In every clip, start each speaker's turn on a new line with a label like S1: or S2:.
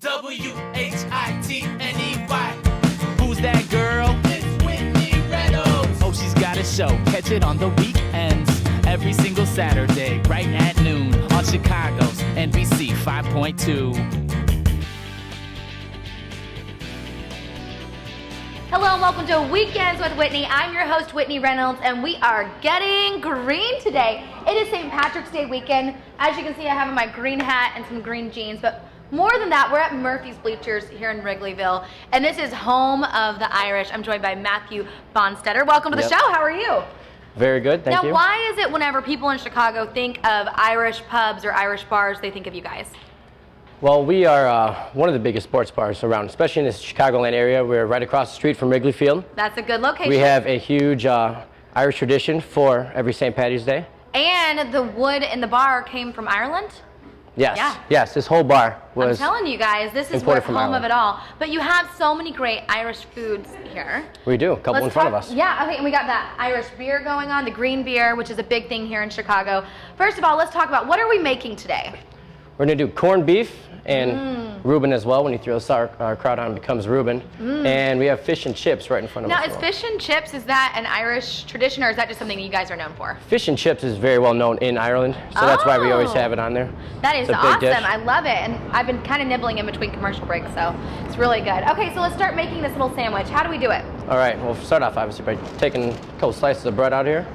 S1: W-H-I-T-N-E-Y. Who's that girl? It's Whitney Reynolds. Oh, she's got a show. Catch it on the weekends. Every single Saturday, right at noon. On Chicago's NBC 5.2.
S2: Hello and welcome to Weekends with Whitney. I'm your host, Whitney Reynolds, and we are getting green today. It is St. Patrick's Day weekend. As you can see, I have on my green hat and some green jeans, but more than that, we're at Murphy's Bleachers here in Wrigleyville, and this is home of the Irish. I'm joined by Matthew Bonstetter. Welcome to the show. How are you?
S3: Very good, thank you.
S2: Now, why is it whenever people in Chicago think of Irish pubs or Irish bars, they think of you guys?
S3: Well, we are one of the biggest sports bars around, especially in this Chicagoland area. We're right across the street from Wrigley Field.
S2: That's a good location.
S3: We have a huge Irish tradition for every St. Patty's Day.
S2: And the wood in the bar came from Ireland?
S3: Yes,
S2: Yeah.
S3: yes, this whole bar was
S2: I'm telling you guys, this is
S3: imported
S2: where
S3: from
S2: home of
S3: Ireland.
S2: it all. But you have so many great Irish foods here.
S3: We do, a couple in front of us.
S2: Yeah, okay, and we got that Irish beer going on, the green beer, which is a big thing here in Chicago. First of all, let's talk about what are we making today?
S3: We're gonna do corned beef and Reuben as well. When you throw sauerkraut on, it becomes Reuben. And we have fish and chips right in front of us.
S2: Now,
S3: as
S2: is
S3: well.
S2: fish and chips, is that an Irish tradition, or is that just something you guys are known for?
S3: Fish and chips is very well known in Ireland, so that's why we always
S2: Oh.
S3: have it on there.
S2: That is
S3: It's a big
S2: awesome.
S3: dish.
S2: I love it. And I've been kind of nibbling in between commercial breaks, so it's really good. Okay, so let's start making this little sandwich. How do we do it?
S3: All right, we'll start off obviously by taking a couple slices of bread out here.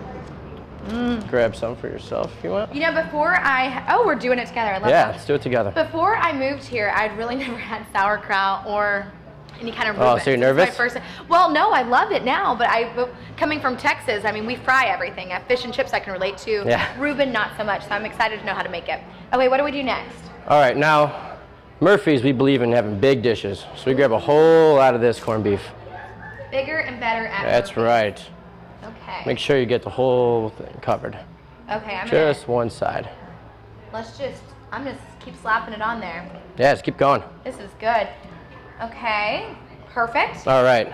S3: Grab some for yourself if you want.
S2: You know, we're doing it together. I love
S3: Yeah,
S2: that.
S3: let's do it together.
S2: Before I moved here, I'd really never had sauerkraut or any kind of
S3: Oh,
S2: Reuben.
S3: so you're
S2: This is my
S3: nervous?
S2: well, no, I love it now, but coming from Texas, I mean, we fry everything. Fish and chips I can relate to.
S3: Yeah.
S2: Reuben, not so much, so I'm excited to know how to make it. Okay, what do we do next?
S3: All right, now, Murphy's, we believe in having big dishes. So we grab a whole lot of this corned beef.
S2: Bigger and better at
S3: That's
S2: Murphy's.
S3: right.
S2: Okay.
S3: Make sure you get the whole thing covered.
S2: Okay,
S3: Just one side.
S2: I'm just keep slapping it on there.
S3: Yeah, just keep going.
S2: This is good. Okay, perfect.
S3: All right.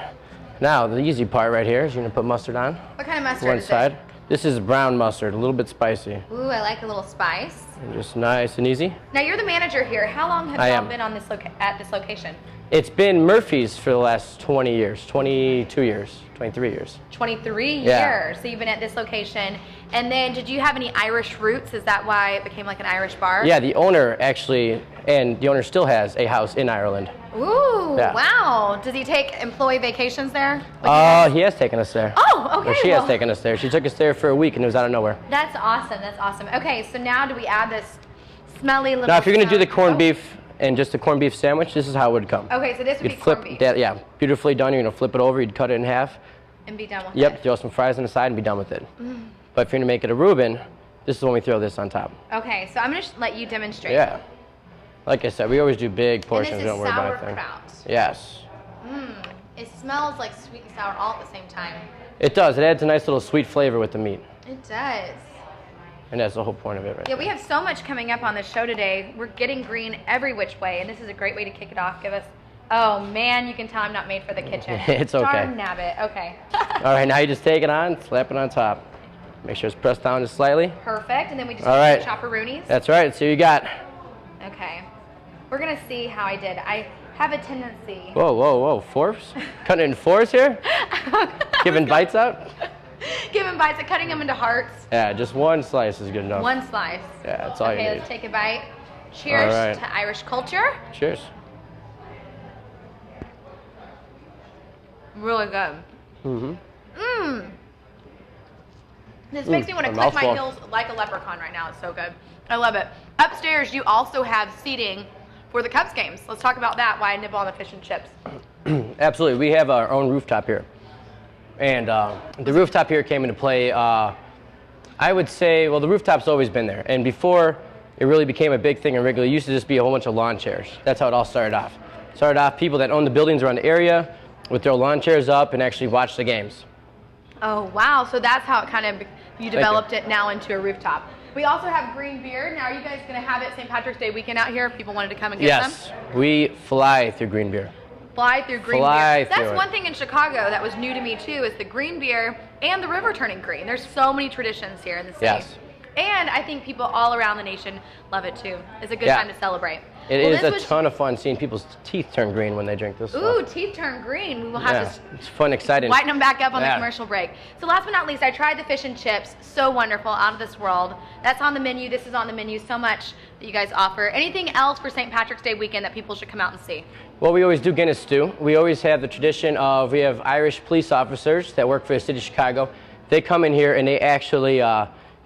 S3: Now, the easy part right here is you're gonna put mustard on
S2: What kind of mustard
S3: one
S2: is
S3: side. This is brown mustard, a little bit spicy.
S2: this? Ooh, I like a little spice.
S3: And just nice and easy.
S2: Now you're the manager here. How long have
S3: I
S2: y'all
S3: am.
S2: been on this at this location?
S3: It's been Murphy's for the last 20 years, 22 years, 23 years.
S2: 23
S3: Yeah.
S2: years. So you've been at this location. And then did you have any Irish roots? Is that why it became like an Irish bar?
S3: Yeah, the owner actually, and the owner still has a house in Ireland.
S2: Ooh,
S3: Yeah.
S2: wow. Does he take employee vacations there?
S3: He has taken us there.
S2: Oh, okay.
S3: Or she
S2: well,
S3: has taken us there. She took us there for a week and it was out of nowhere.
S2: That's awesome. That's awesome. Okay, so now do we add this smelly little...
S3: Now, if you're going to do the corned
S2: Oh.
S3: beef and just a corned beef sandwich, this is how it would come.
S2: Okay, so this would
S3: You'd
S2: be
S3: flip
S2: corned beef.
S3: that, yeah, beautifully done. You're going to flip it over. You'd cut it in half.
S2: And be done with
S3: Yep,
S2: it.
S3: throw some fries on the side and be done with it. But if you're going to make it a Reuben, this is when we throw this on top.
S2: Okay, so I'm going to let you demonstrate.
S3: Yeah. Like I said, we always do big
S2: And
S3: portions.
S2: this
S3: We
S2: is
S3: don't worry about anything.
S2: sauerkraut.
S3: Yes.
S2: It smells like sweet and sour all at the same time.
S3: It does. It adds a nice little sweet flavor with the meat.
S2: It does.
S3: And that's the whole point of it right
S2: Yeah,
S3: there.
S2: we have so much coming up on the show today. We're getting green every which way, and this is a great way to kick it off. Give us, oh man, you can tell I'm not made for the kitchen.
S3: It's okay.
S2: Darn nabbit. Okay.
S3: All right, now you just take it on, slap it on top. Make sure it's pressed down just slightly.
S2: Perfect, and then we just
S3: All
S2: do
S3: right.
S2: the chopperoonies.
S3: That's right. So you got.
S2: Okay. We're gonna see how I did. I have a tendency.
S3: Whoa, whoa, whoa! Fours? Cutting it in fours here? Giving bites out?
S2: Giving bites, cutting them into hearts.
S3: Yeah, just one slice is good enough.
S2: One slice.
S3: Yeah, that's all
S2: Okay,
S3: you need.
S2: let's take a bite. Cheers
S3: All right.
S2: to Irish culture.
S3: Cheers.
S2: Really good. This makes me want to
S3: a
S2: click my
S3: mouthful.
S2: heels like a leprechaun right now. It's so good. I love it. Upstairs, you also have seating for the Cubs games. Let's talk about that, why I nibble on the fish and chips.
S3: Absolutely. We have our own rooftop here. And the rooftop here came into play, I would say, well, the rooftop's always been there. And before it really became a big thing in Wrigley, it used to just be a whole bunch of lawn chairs. That's how it all started off. People that owned the buildings around the area would throw lawn chairs up and actually watch the games.
S2: Oh, wow. So that's how it kind of, you developed it now into a rooftop. We also have green beer. Now, are you guys going to have it St. Patrick's Day weekend out here if people wanted to come and get some?
S3: Yes, we fly through green beer.
S2: Fly through green
S3: Fly
S2: beer. That's
S3: through it.
S2: one thing in Chicago that was new to me too, is the green beer and the river turning green. There's so many traditions here in the city.
S3: Yes.
S2: And I think people all around the nation love it too. It's a good
S3: Yeah.
S2: time to celebrate.
S3: It is a ton of fun seeing people's teeth turn green when they drink this stuff.
S2: Ooh, teeth turn green. We will have to
S3: It's fun, exciting.
S2: whiten them back up on the commercial break. So last but not least, I tried the fish and chips. So wonderful, out of this world. That's on the menu. This is on the menu. So much that you guys offer. Anything else for St. Patrick's Day weekend that people should come out and see?
S3: Well, we always do Guinness stew. We always have the tradition of, we have Irish police officers that work for the city of Chicago. They come in here and they actually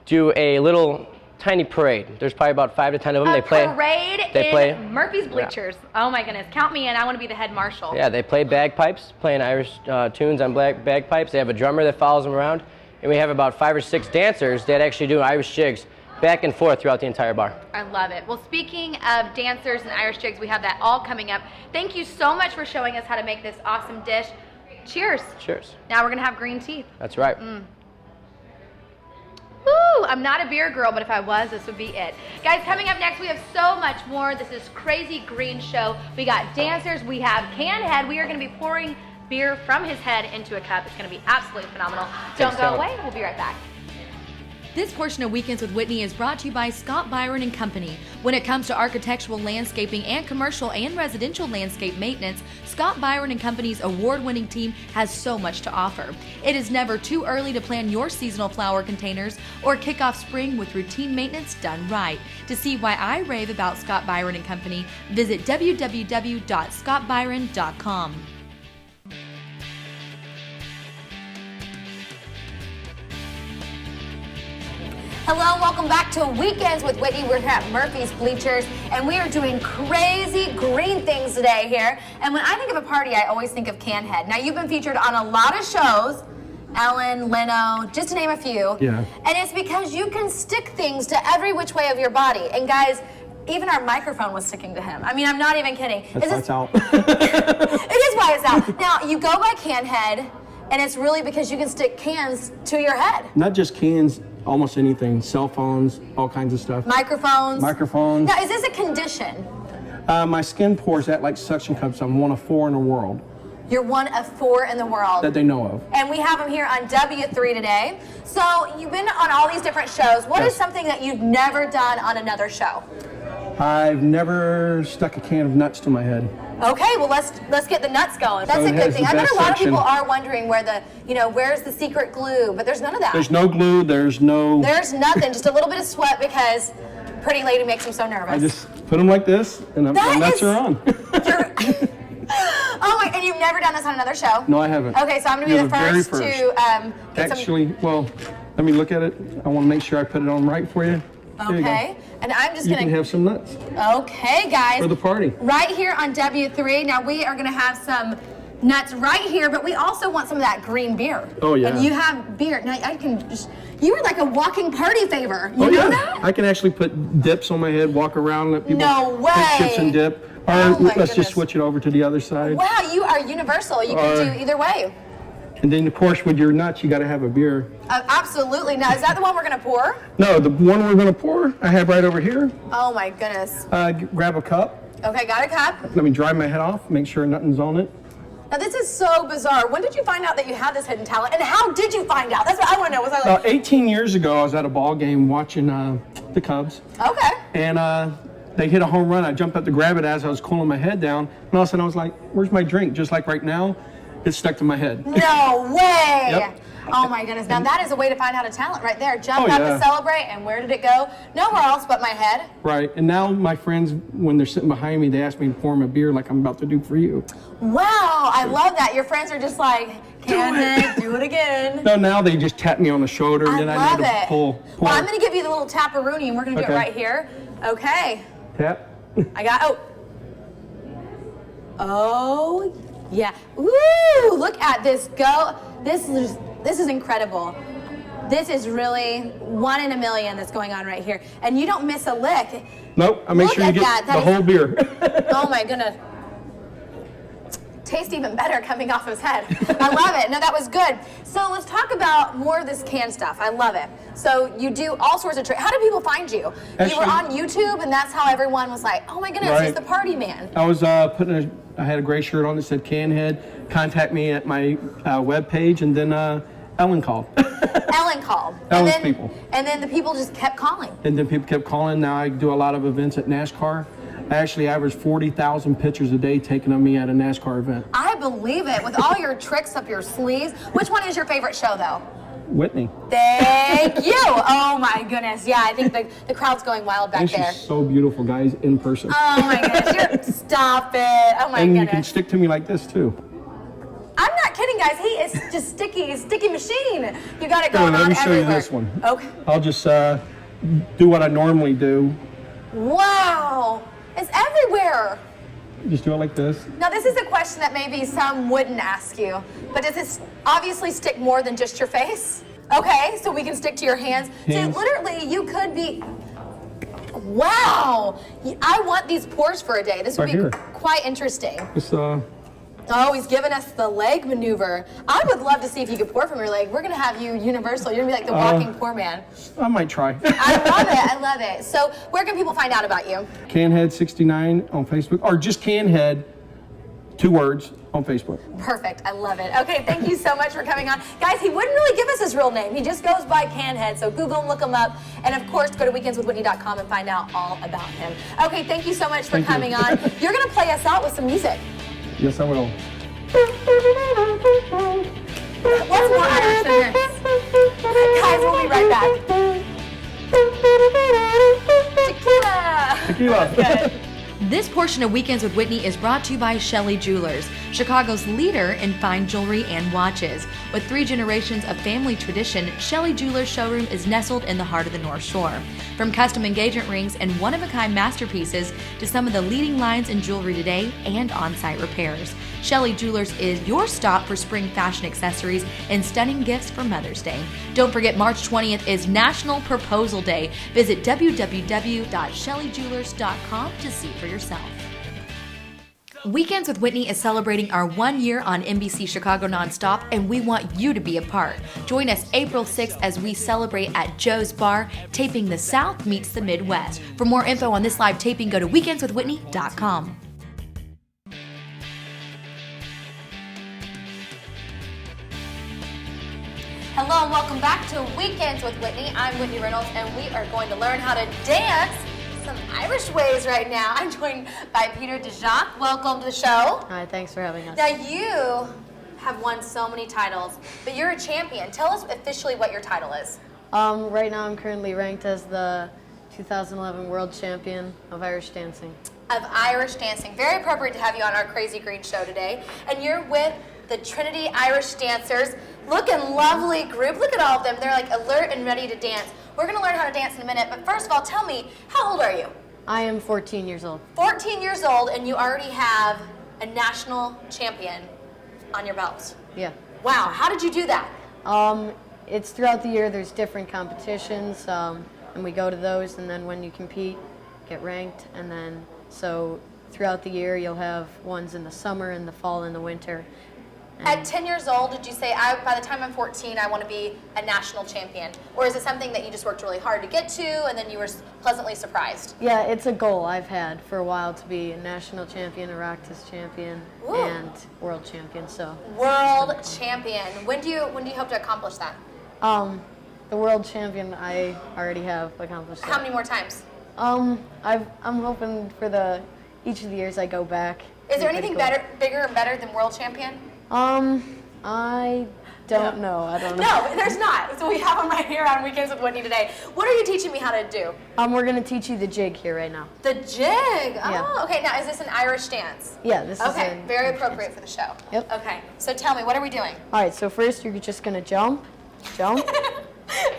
S3: do a little tiny parade. There's probably about 5 to 10 of them.
S2: They play in Murphy's bleachers. Yeah. Oh my goodness, count me in. I want to be the head marshal.
S3: Yeah, they play bagpipes, playing Irish tunes on bagpipes. They have a drummer that follows them around. And we have about 5 or 6 dancers that actually do Irish jigs back and forth throughout the entire bar.
S2: I love it. Well, speaking of dancers and Irish jigs, we have that all coming up. Thank you so much for showing us how to make this awesome dish. Cheers.
S3: Cheers.
S2: Now we're going to have green teeth.
S3: That's right.
S2: Woo! I'm not a beer girl, but if I was, this would be it. Guys, coming up next, we have so much more. This is Crazy Green Show. We got dancers. We have Can Head. We are going to be pouring beer from his head into a cup. It's going to be absolutely phenomenal. Don't go away. We'll be right back.
S4: This portion of Weekends with Whitney is brought to you by Scott Byron & Company. When it comes to architectural landscaping and commercial and residential landscape maintenance, Scott Byron & Company's award-winning team has so much to offer. It is never too early to plan your seasonal flower containers or kick off spring with routine maintenance done right. To see why I rave about Scott Byron & Company, visit www.scottbyron.com.
S2: Hello, welcome back to Weekends with Whitney. We're here at Murphy's Bleachers, and we are doing crazy green things today here. And when I think of a party, I always think of Can Head. Now, you've been featured on a lot of shows, Ellen, Leno, just to name a few.
S5: Yeah.
S2: And it's because you can stick things to every which way of your body. And guys, even our microphone was sticking to him. I mean, I'm not even kidding.
S5: That's why it's out.
S2: It is why it's out. Now, you go by Can Head, and it's really because you can stick cans to your head.
S5: Not just cans, almost anything. Cell phones, all kinds of stuff.
S2: Microphones.
S5: Microphones.
S2: Now, is this a condition?
S5: My skin pores out like suction cups. I'm one of 4 in the world.
S2: You're one of 4 in the world.
S5: That they know of.
S2: And we have them here on W3 today. So you've been on all these different shows. What is something that you've never done on another show?
S5: I've never stuck a can of nuts to my head.
S2: Okay, well let's get the nuts going. That's a good thing. I bet a lot of people are wondering where where's the secret glue, but there's none of that.
S5: There's no glue, there's
S2: nothing, just a little bit of sweat because pretty lady makes me so nervous.
S5: I just put them like this and the nuts are on.
S2: Oh my, and you've never done this on another show?
S5: No, I haven't.
S2: Okay, so I'm gonna be the first to get
S5: well, let me look at it. I want to make sure I put it on right for you.
S2: Okay, and I'm just
S5: You
S2: gonna
S5: can have some nuts
S2: Okay, guys.
S5: for the party.
S2: Right here on W3. Now we are gonna have some nuts right here, but we also want some of that green beer.
S5: Oh, yeah.
S2: And you have beer. Now I can just, you are like a walking party favor. You know that?
S5: I can actually put dips on my head, walk around, let people
S2: No way.
S5: take chips and dip. Or
S2: Oh, my
S5: let's
S2: goodness.
S5: just switch it over to the other side.
S2: Wow, you are universal. You can do either way.
S5: And then, of course, with your nuts, you got to have a beer.
S2: Absolutely. Now, is that the one we're gonna pour?
S5: No, the one we're going to pour, I have right over here.
S2: Oh my goodness.
S5: Grab a cup.
S2: Okay, got a cup.
S5: Let me dry my head off, make sure nothing's on it.
S2: Now this is so bizarre. When did you find out that you had this hidden talent, and how did you find out? That's what I want to know. Was I like?
S5: 18 years ago, I was at a ball game watching the Cubs.
S2: Okay.
S5: And they hit a home run. I jumped up to grab it as I was cooling my head down. And all of a sudden, I was like, where's my drink? Just like right now, it's stuck to my head.
S2: No way.
S5: Yep.
S2: Oh my goodness. Now that is a way to find out a talent right there. Jump up to celebrate, and where did it go? Nowhere else but my head.
S5: Right. And now my friends, when they're sitting behind me, they ask me to pour them a beer like I'm about to do for you.
S2: Wow, I love that. Your friends are just like, Can do it again.
S5: No, now they just tap me on the shoulder, and then I
S2: love
S5: need to
S2: it.
S5: pull.
S2: Well, I'm going to give you the little tap-a-rooney, and we're going to do it right here. Okay.
S5: Tap.
S2: I got, oh, yeah. Ooh, look at this go. This is incredible. This is really 1 in a million that's going on right here. And you don't miss a lick.
S5: Nope, I make sure you get the whole beer.
S2: Oh my goodness. Tastes even better coming off his head. I love it. No, that was good. So let's talk about more of this canned stuff. I love it. So you do all sorts of tricks. How do people find you? You were on YouTube, and that's how everyone was like, oh my goodness, he's the party man.
S5: I was I had a gray shirt on that said Can Head. Contact me at my webpage, and then Ellen called.
S2: Ellen called.
S5: Ellen's people.
S2: And then the people just kept calling.
S5: And then people kept calling. Now I do a lot of events at NASCAR. I actually average 40,000 pictures a day taken of me at a NASCAR event.
S2: I believe it. With all your tricks up your sleeves. Which one is your favorite show, though?
S5: Whitney.
S2: Thank you. Oh my goodness. Yeah, I think the crowd's going wild back
S5: And
S2: there.
S5: she's so beautiful, guys, in person.
S2: Oh my goodness. Stop it. Oh my
S5: and
S2: goodness.
S5: you can stick to me like this too.
S2: I'm not kidding, guys. He is just sticky machine. You got it
S5: Here,
S2: going
S5: let
S2: on
S5: me show
S2: everywhere.
S5: you this one.
S2: Okay.
S5: I'll just do what I normally do.
S2: Wow. It's everywhere.
S5: Just do it like this.
S2: Now, this is a question that maybe some wouldn't ask you, but does this obviously stick more than just your face? Okay, so we can stick to your hands.
S5: Hands.
S2: So literally, you could be, wow. I want these pours for a day. This would
S5: Right
S2: be
S5: here.
S2: quite interesting.
S5: It's
S2: Oh, he's giving us the leg maneuver. I would love to see if you could pour from your leg. We're gonna have you universal. You're gonna be like the walking pour man.
S5: I might try.
S2: I love it, I love it. So where can people find out about you?
S5: Canhead69 on Facebook, or just Canhead, 2 words on Facebook.
S2: Perfect, I love it. Okay, thank you so much for coming on. Guys, he wouldn't really give us his real name. He just goes by Canhead, so Google him, look him up, and of course, go to weekendswithwhitney.com and find out all about him. Okay, thank you so much for
S5: Thank you.
S2: coming on. You're gonna play us out with some music.
S5: Yes, I will.
S2: What's more Irish than this? Guys, we'll be right back. Tequila!
S5: Tequila.
S4: This portion of Weekends with Whitney is brought to you by Shelley Jewelers, Chicago's leader in fine jewelry and watches. With 3 generations of family tradition, Shelley Jewelers showroom is nestled in the heart of the North Shore. From custom engagement rings and one-of-a-kind masterpieces to some of the leading lines in jewelry today and on-site repairs, Shelley Jewelers is your stop for spring fashion accessories and stunning gifts for Mother's Day. Don't forget, March 20th is National Proposal Day. Visit www.shelleijewelers.com to see for yourself. Weekends with Whitney is celebrating our 1 year on NBC Chicago Nonstop, and we want you to be a part. Join us April 6th as we celebrate at Joe's Bar, taping the South meets the Midwest. For more info on this live taping, go to weekendswithwhitney.com.
S2: Hello and welcome back to Weekends with Whitney. I'm Whitney Reynolds and we are going to learn how to dance some Irish ways right now. I'm joined by Peter DeJacque. Welcome to the show.
S6: Hi, thanks for having us.
S2: Now you have won so many titles, but you're a champion. Tell us officially what your title is.
S6: Right now I'm currently ranked as the 2011 World Champion of Irish Dancing.
S2: Of Irish dancing. Very appropriate to have you on our Crazy Green show today. And you're with the Trinity Irish Dancers. Looking lovely group. Look at all of them. They're like alert and ready to dance. We're going to learn how to dance in a minute, but first of all, tell me, how old are you?
S6: I am 14 years old.
S2: 14 years old, and you already have a national champion on your belt.
S6: Yeah.
S2: Wow, how did you do that?
S6: It's throughout the year. There's different competitions, and we go to those, and then when you compete, get ranked, and then so throughout the year you'll have ones in the summer, in the fall, and the winter.
S2: At 10 years old, did you say, by the time I'm 14, I want to be a national champion? Or is it something that you just worked really hard to get to, and then you were pleasantly surprised?
S6: Yeah, it's a goal I've had for a while to be a national champion, a Oireachtas champion,
S2: Ooh.
S6: and world champion. So
S2: World champion. When do you hope to accomplish that?
S6: the world champion I already have accomplished.
S2: How many more times?
S6: I'm hoping for each of the years I go back.
S2: Is there
S6: Pretty
S2: anything
S6: cool.
S2: bigger and better than world champion?
S6: I don't know. I don't know.
S2: No, there's not. So we have them right here on Weekends with Whitney today. What are you teaching me how to do?
S6: We're gonna teach you the jig here right now.
S2: The jig.
S6: Yeah.
S2: Oh, okay. Now, is this an Irish dance?
S6: Yeah, this is
S2: Okay,
S6: an
S2: very
S6: Irish
S2: appropriate for the show.
S6: Yep.
S2: Okay, so tell me, what are we doing?
S6: All right. So first, you're just gonna jump. You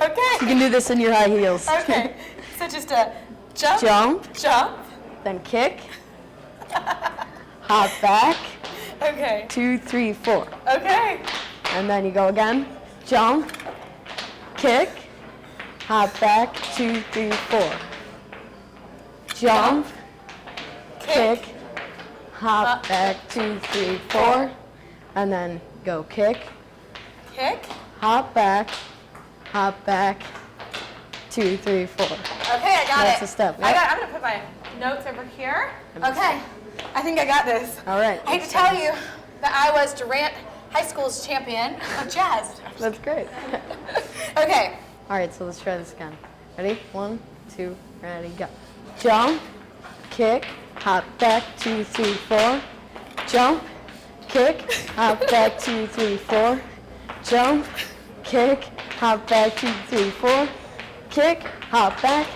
S2: Okay.
S6: can do this in your high heels.
S2: Okay. So just a jump.
S6: Jump. Then kick. Hop back.
S2: Okay.
S6: 2, 3, 4.
S2: Okay.
S6: And then you go again. Jump. Kick. Hop back. 2, 3, 4. Jump. Kick. Hop back. 2, 3, 4. And then go kick.
S2: Kick.
S6: Hop back. Hop back. 2, 3, 4.
S2: Okay, I got
S6: That's
S2: it.
S6: a step,
S2: I
S6: yep.
S2: got. I'm gonna put my notes over here. Okay. I think I got this.
S6: All right.
S2: I hate to tell you that I was Durant High School's champion of jazz.
S6: That's great.
S2: Okay.
S6: All right, so let's try this again. Ready? 1, 2, ready, go. Jump, kick, hop back, 2, 3, 4. Jump, kick, hop back, 2, 3, 4. Jump, kick, hop back, 2, 3, 4. Kick, hop back,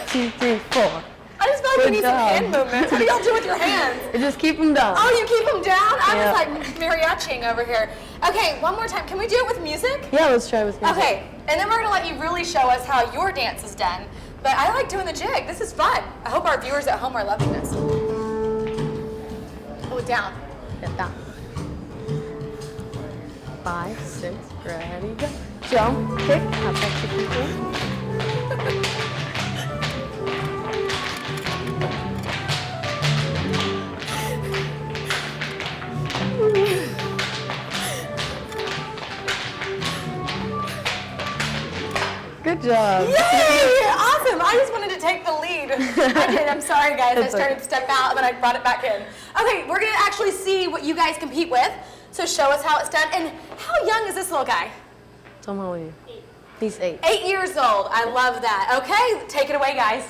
S6: 2, 3, 4.
S2: I just feel like
S6: Good
S2: we need some
S6: job.
S2: hand movements. What do y'all do with your hands?
S6: And just keep them down.
S2: Oh, you keep them down? I
S6: Yeah.
S2: was like mariachiing over here. Okay, one more time. Can we do it with music?
S6: Yeah, let's try with music.
S2: Okay, and then we're gonna let you really show us how your dance is done. But I like doing the jig. This is fun. I hope our viewers at home are loving this. Pull it down.
S6: Get down. 5, 6, ready, go. Jump, kick, hop back, 2, 3, 4. Good job.
S2: Yay! Awesome. I just wanted to take the lead. I did. I'm sorry, guys. I
S6: It's
S2: started
S6: okay.
S2: to step out, but I brought it back in. Okay, we're going to actually see what you guys compete with. So show us how it's done. And how young is this little guy?
S6: Tom, how old are you? He's 8.
S2: 8 years old. I love that. Okay, take it away, guys.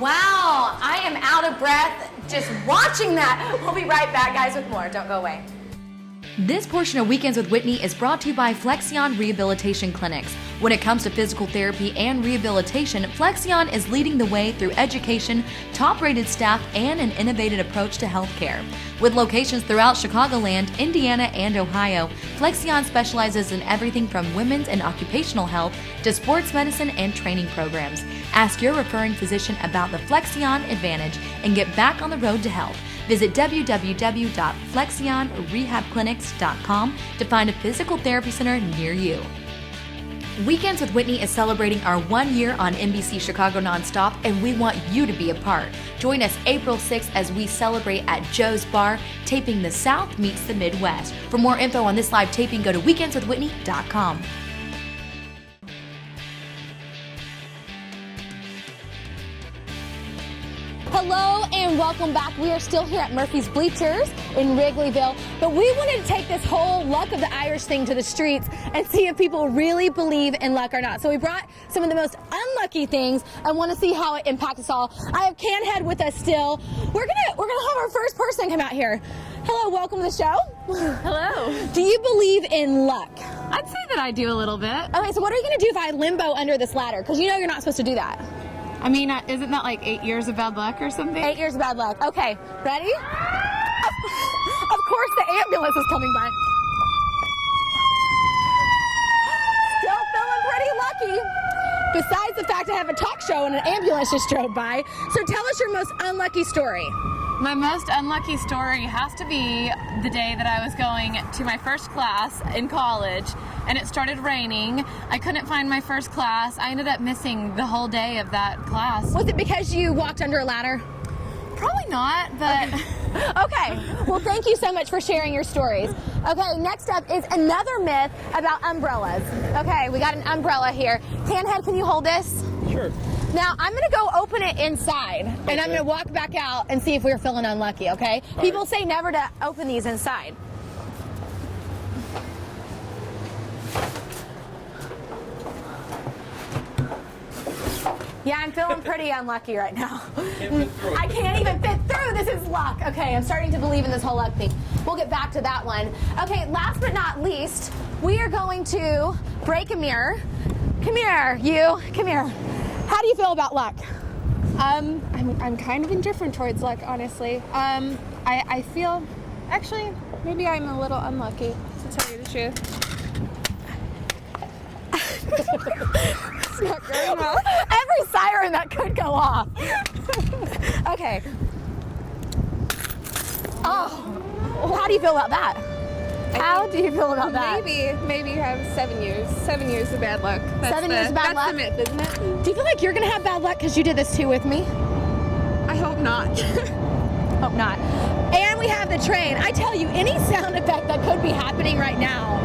S2: Wow, I am out of breath just watching that. We'll be right back, guys, with more. Don't go away.
S4: This portion of Weekends with Whitney is brought to you by Flexion Rehabilitation Clinics. When it comes to physical therapy and rehabilitation, Flexion is leading the way through education, top-rated staff, and an innovative approach to healthcare. With locations throughout Chicagoland, Indiana, and Ohio, Flexion specializes in everything from women's and occupational health to sports medicine and training programs. Ask your referring physician about the Flexion Advantage and get back on the road to health. Visit www.flexionrehabclinics.com to find a physical therapy center near you. Weekends with Whitney is celebrating our 1 year on NBC Chicago Nonstop, and we want you to be a part. Join us April 6th as we celebrate at Joe's Bar, taping The South Meets the Midwest. For more info on this live taping, go to weekendswithwhitney.com.
S2: Hello and welcome back. We are still here at Murphy's Bleachers in Wrigleyville, but we wanted to take this whole luck of the Irish thing to the streets and see if people really believe in luck or not. So we brought some of the most unlucky things and want to see how it impacts us all. I have Canhead with us still. We're gonna have our first person come out here. Hello, welcome to the show.
S7: Hello.
S2: Do you believe in luck?
S7: I'd say that I do a little bit.
S2: Okay, so what are you gonna do if I limbo under this ladder? Because you know you're not supposed to do that.
S7: I mean, isn't that like 8 years of bad luck or something?
S2: 8 years of bad luck. Okay, ready? Of course the ambulance is coming by. Still feeling pretty lucky. Besides the fact I have a talk show and an ambulance just drove by. So tell us your most unlucky story.
S7: My most unlucky story has to be the day that I was going to my first class in college and it started raining. I couldn't find my first class. I ended up missing the whole day of that class.
S2: Was it because you walked under a ladder?
S7: Probably not, but...
S2: Okay, well thank you so much for sharing your stories. Okay, next up is another myth about umbrellas. Okay, we got an umbrella here. Canhead, can you hold this?
S5: Sure.
S2: Now, I'm going to go open it inside, and I'm going to walk back out and see if we're feeling unlucky, okay? People say never to open these inside. Yeah, I'm feeling pretty unlucky right now. I can't even fit through. This is luck. Okay, I'm starting to believe in this whole luck thing. We'll get back to that one. Okay, last but not least, we are going to break a mirror. Come here, you. Come here. How do you feel about luck?
S8: I'm kind of indifferent towards luck, honestly. I feel, actually, maybe I'm a little unlucky, to tell you the truth. It's not going well.
S2: Every siren that could go off. Okay. Oh, well, how do you feel about that? How do you feel about that?
S8: Maybe you have 7 years. 7 years of bad luck.
S2: 7 years of bad luck?
S8: That's the myth, isn't it?
S2: Do you feel like you're gonna have bad luck because you did this too with me?
S8: I hope not.
S2: Hope not. And we have the train. I tell you, any sound effect that could be happening right now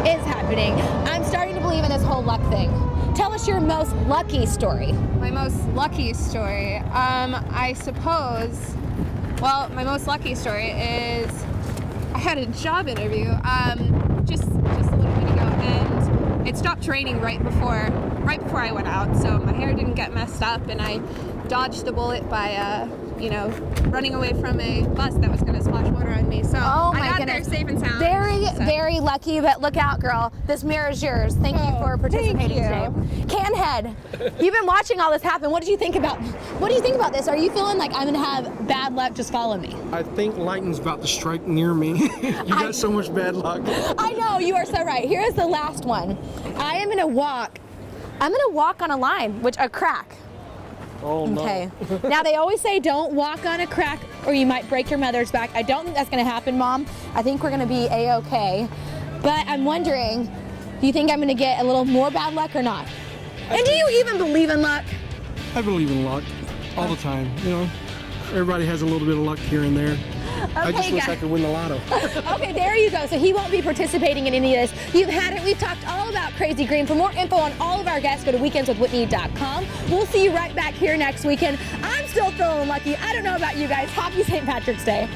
S2: is happening. I'm starting to believe in this whole luck thing. Tell us your most lucky story.
S8: My most lucky story, I suppose, well, my most lucky story is I had a job interview just a little bit ago, and it stopped raining right before I went out, so my hair didn't get messed up, and I dodged the bullet by running away from a bus that was going to splash water on me. So
S2: Oh my
S8: I got
S2: goodness.
S8: there safe and sound.
S2: Very lucky, but look out, girl. This mirror is yours. Thank you for participating today. Canhead, you've been watching all this happen. What do you think about this? Are you feeling like I'm gonna have bad luck? Just follow me.
S5: I think lightning's about to strike near me. You got so much bad luck.
S2: I know, you are so right. Here's the last one. I'm gonna walk on a line, a crack.
S5: Oh no.
S2: Okay. Now they always say don't walk on a crack or you might break your mother's back. I don't think that's gonna happen, Mom. I think we're gonna be A-okay. But I'm wondering, do you think I'm gonna get a little more bad luck or not? And do you even believe in luck?
S5: I believe in luck all the time, you know. Everybody has a little bit of luck here and there. I just wish I could win the lotto.
S2: Okay, there you go. So he won't be participating in any of this. You've had it. We've talked all about Crazy Green. For more info on all of our guests, go to weekendswithwhitney.com. We'll see you right back here next weekend. I'm still feeling lucky. I don't know about you guys. Happy St. Patrick's Day.